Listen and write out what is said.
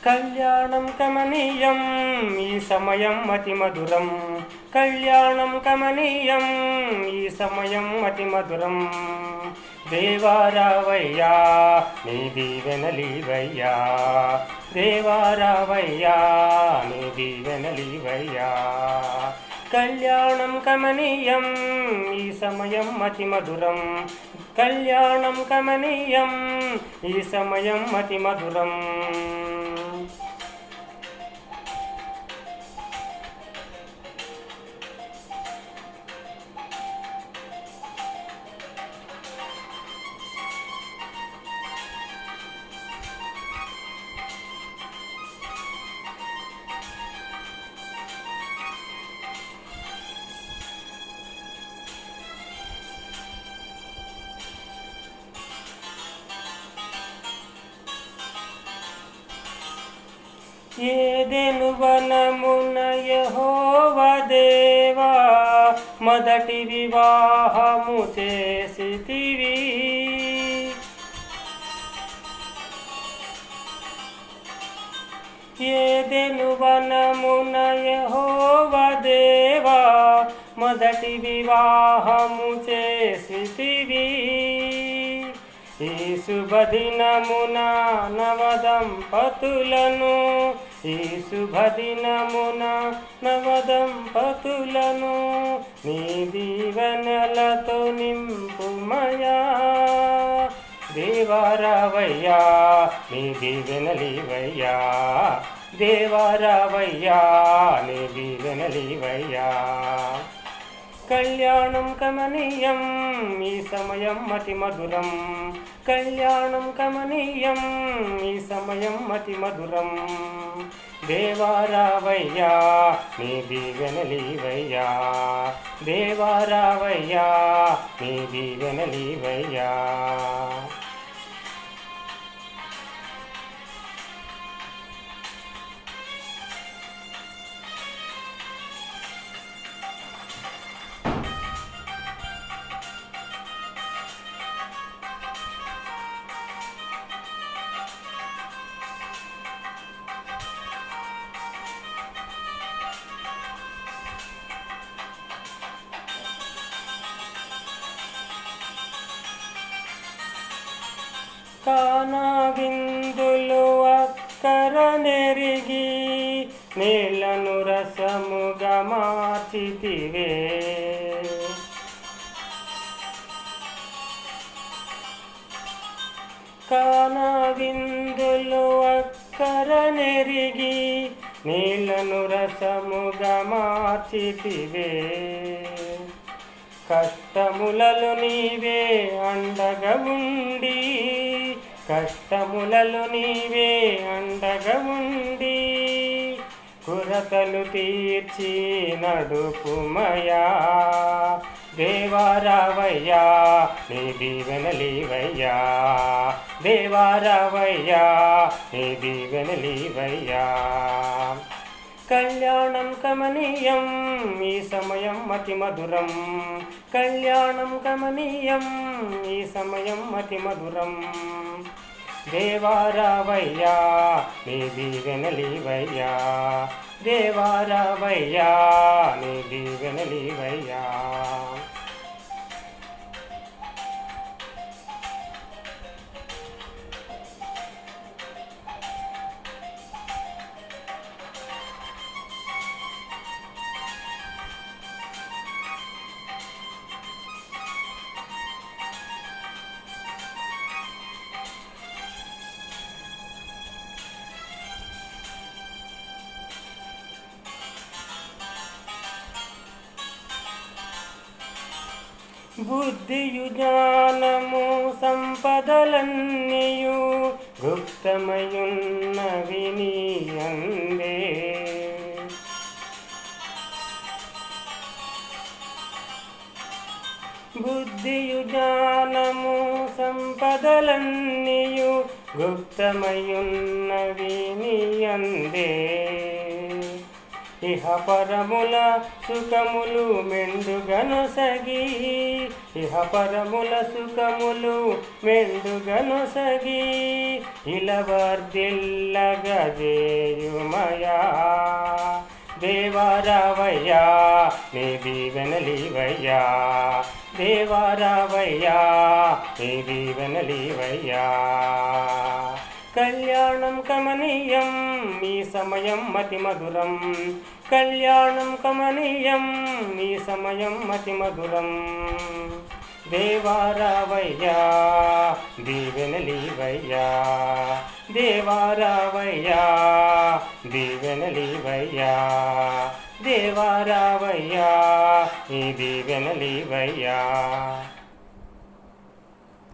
కళ్యాణం కమనీయం ఈ సమయం అతి మధురం. కళ్యాణం కమనీయం ఈ సమయం అతి మధురం. దేవారావయ్యా నీ దీవెనలీవయ్యా, దేవారావయ్యా నీ దీవెనలీవయ్యా. కళ్యాణం కమనీయం ఈ సమయం అతి మధురం. కళ్యాణం కమనీయం ఈ సమయం అతి మధురం. ఏదెను వనమున యెహోవా దేవా మొదటి వివాహము చేసితివి. ఏదెను వనమున యెహోవా దేవా మొదటి వివాహము చేసితివి. ఈ శుభదినమున నవదంపతులను, ఈ శుభదినమున నవదంపతులను నీ దీవెనలతో నింపుమయా. దేవారావయ్యా నీ దీవెనలీవయ్యా, దేవారావయ్యా నీ దీవెనలీవయ్యా. కళ్యాణం కమనీయం ఈ సమయం అతి మధురం. కళ్యాణం కమనీయం ఈ సమయం అతి మధురం. దేవారావయ్యా నీ దీవెనలీవయ్యా, దేవారావయ్యా నీ దీవెనలీవయ్యా. కానా విందులు అక్కర నెరిగి నీళ్లను రసముగా మార్చితివే. కానా విందులు అక్కర నెరిగి నీళ్లను రసముగా మార్చితివే. కష్టములలో నీవే అండగా ఉండి, కష్టములలో నీవే అండగా ఉండి కొరతలు తీర్చి నడుపుమయా. దేవారావయ్యా నీ దీవెనలీవయ్యా, దేవారావయ్యా నీ దీవెనలీవయ్యా. కళ్యాణం కమనీయం ఈ సమయం అతి మధురం. కళ్యాణం కమనీయం ఈ సమయం అతి మధురం. దేవారావయ్యా నీ దీవెనలీవయ్యా, దేవారావయ్యా నీ దీవెనలీవయ్యా. బుద్ధియు జ్ఞానము సంపదలన్నీయు గుప్తమయున్నవి నీ అందే. బుద్ధియు జ్ఞానము సంపదలన్నీయు గుప్తమయున్నవి నీ అందే. ఇహ పరముల సుఖములు మెండుగనొసగి ఇహ పరముల సుఖములు మెండుగనొసగి ఇలవర్దిల్లగజేయుమయా దేవారావయ్యా నీ దీవెనలీవయ్యా దేవారావయ్యా నీ దీవెనలీవయ్యా కళ్యాణం కమనీయం ఈ సమయం మతి మధురం కళ్యాణం కమనీయం ఈ సమయం మతి మధురం దేవారావయ్యా దీవెనలీవయ్యా దేవారావయ్యా దీవెనలీవయ్యా దేవారావయ్యా ఈ దీవెనలీవయ్యా